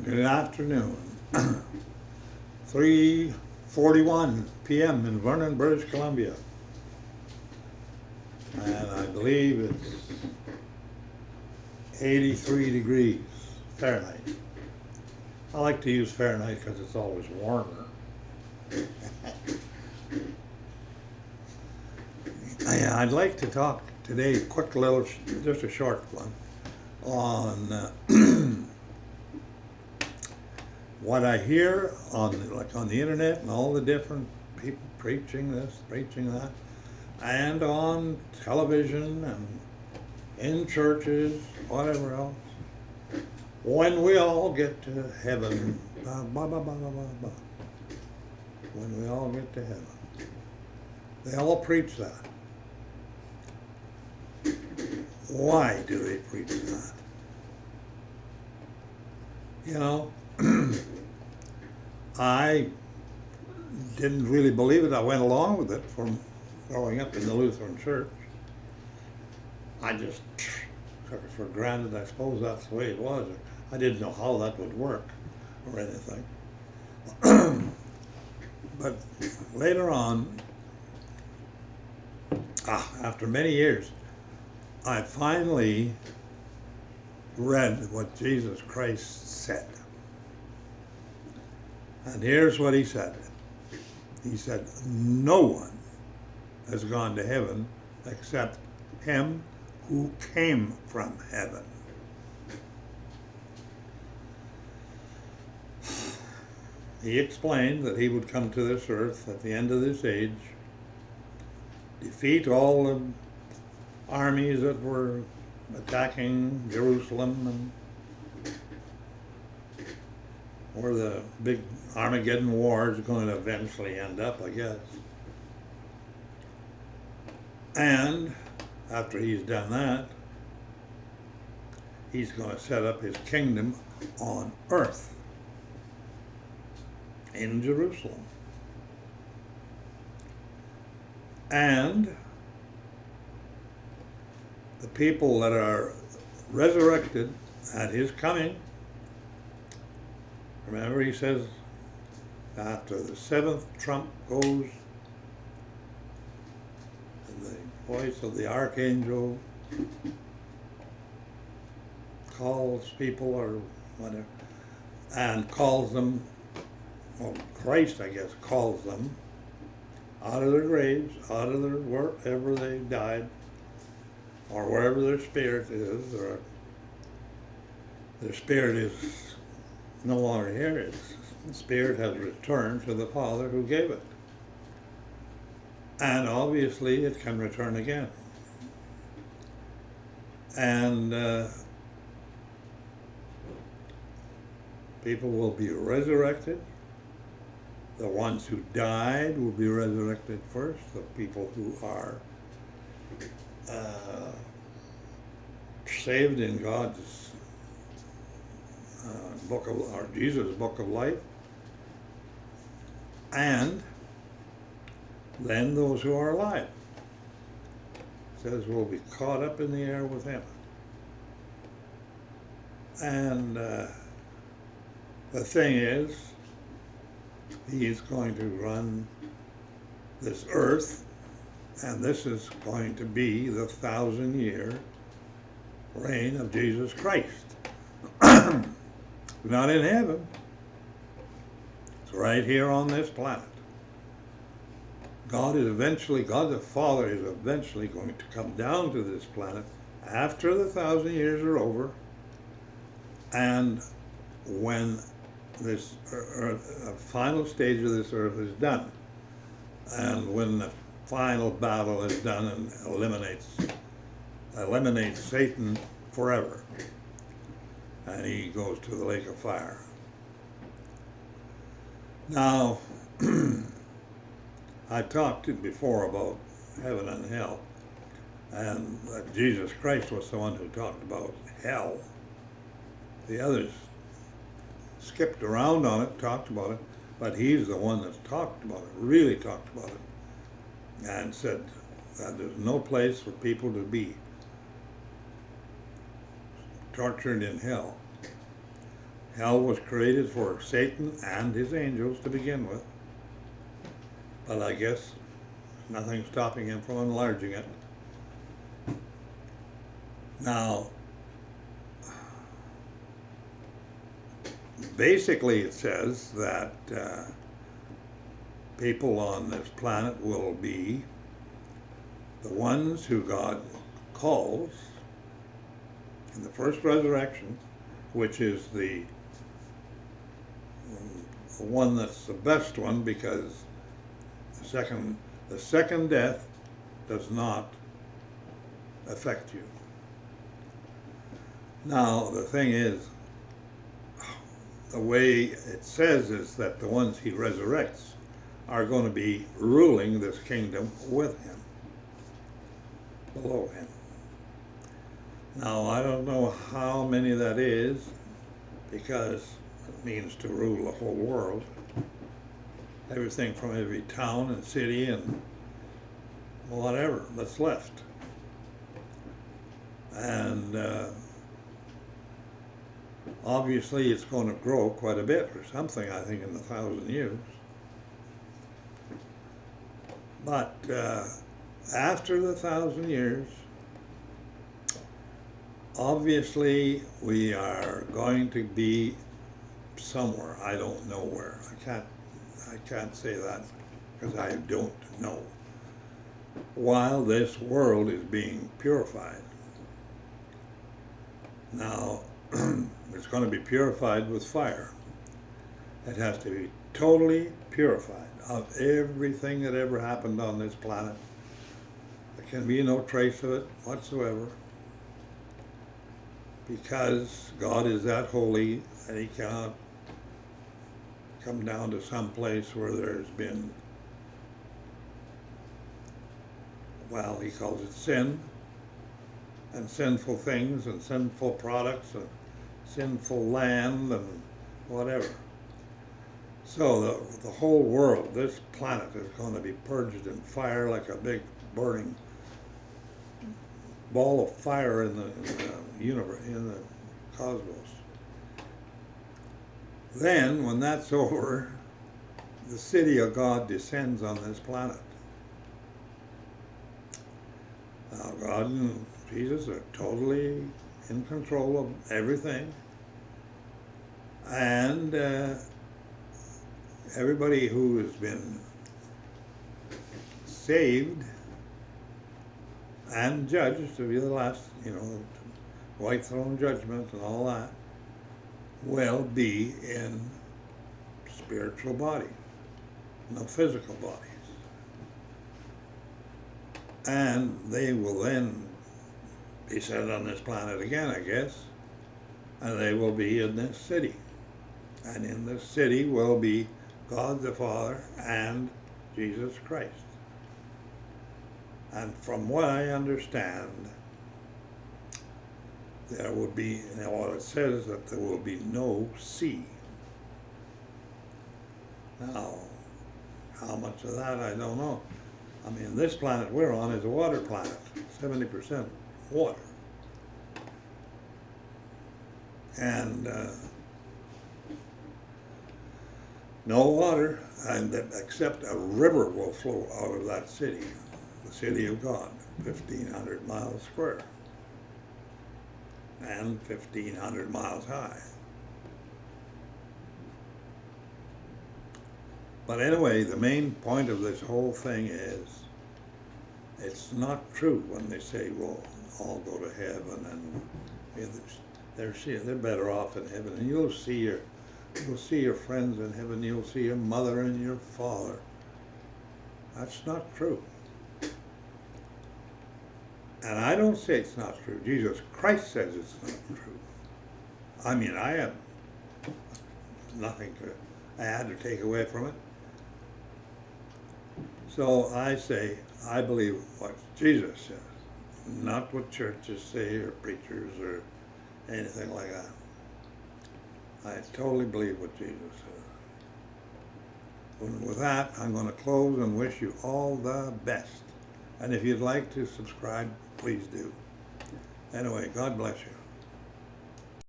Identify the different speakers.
Speaker 1: Good afternoon. 3:41 p.m. in Vernon, British Columbia. And I believe it's 83 degrees Fahrenheit. I like to use Fahrenheit because it's always warmer. I'd like to talk today, quick little, just a short one, on what I hear on the internet and all the different people preaching this, preaching that, and on television and in churches, whatever else. When we all get to heaven, when we all get to heaven, they all preach that. Why do they preach that? You know, I didn't really believe it. I went along with it from growing up in the Lutheran church. I just took it for granted. I suppose that's the way it was. I didn't know how that would work or anything. But later on, after many years, I finally read what Jesus Christ said. And here's what he said. He said, no one has gone to heaven except him who came from heaven. He explained that he would come to this earth at the end of this age, defeat all the armies that were attacking Jerusalem and where the big Armageddon war is going to eventually end up, I guess. And after he's done that, he's going to set up his kingdom on earth in Jerusalem. And the people that are resurrected at his coming, remember he says, after the seventh trump goes, and the voice of the archangel calls people or whatever, and calls them, well, Christ, I guess, calls them out of their graves, out of their wherever they died, or wherever their spirit is, or their spirit is no longer here. The spirit has returned to the Father who gave it. And obviously it can return again. And people will be resurrected. The ones who died will be resurrected first. The people who are saved in God's book of, or Jesus' book of life, and then those who are alive. It says we'll be caught up in the air with him. And the thing is, he's going to run this earth, and this is going to be the 1,000-year reign of Jesus Christ. Not in heaven. It's right here on this planet. God the Father is eventually going to come down to this planet after the 1,000 years are over, and when this final stage of this earth is done, and when the final battle is done and eliminates Satan forever, and he goes to the lake of fire. Now, I talked before about heaven and hell, and that Jesus Christ was the one who talked about hell. The others skipped around on it, talked about it, but he's the one that talked about it, really talked about it, and said that there's no place for people to be tortured in hell. Hell was created for Satan and his angels to begin with, but I guess nothing's stopping him from enlarging it. Now, basically it says that people on this planet will be the ones who God calls in the first resurrection, which is the one that's the best one, because the second death does not affect you. Now, the thing is, the way it says is that the ones he resurrects are going to be ruling this kingdom with him, below him. Now, I don't know how many that is, because it means to rule the whole world. Everything from every town and city and whatever that's left. And obviously it's going to grow quite a bit or something, I think, in 1,000 years. But after the 1,000 years, obviously we are going to be somewhere. I don't know where. I can't say that because I don't know. While this world is being purified. Now, it's going to be purified with fire. It has to be totally purified of everything that ever happened on this planet. There can be no trace of it whatsoever, because God is that holy that he cannot come down to some place where there's been, well, he calls it sin, and sinful things and sinful products and sinful land and whatever. So the whole world, this planet, is going to be purged in fire like a big burning ball of fire in the universe, in the cosmos. Then, when that's over, the city of God descends on this planet. Now, God and Jesus are totally in control of everything. And everybody who has been saved and judged to be the last, white throne judgment and all that, will be in spiritual bodies, no physical bodies. And they will then be set on this planet again, I guess, and they will be in this city. And in this city will be God the Father and Jesus Christ. And from what I understand, there will be, what it says, that there will be no sea. Now, how much of that, I don't know. I mean, this planet we're on is a water planet, 70% water. And no water, and except a river will flow out of that city, the city of God, 1,500 miles square, and 1,500 miles high. But anyway, the main point of this whole thing is, it's not true when they say we'll all go to heaven and they're better off in heaven, and you'll see your friends in heaven, you'll see your mother and your father. That's not true. And I don't say it's not true. Jesus Christ says it's not true. I mean, I have nothing to add or take away from it. So I say, I believe what Jesus says, not what churches say or preachers or anything like that. I totally believe what Jesus says. And with that, I'm going to close and wish you all the best. And if you'd like to subscribe, please do. Anyway, God bless you.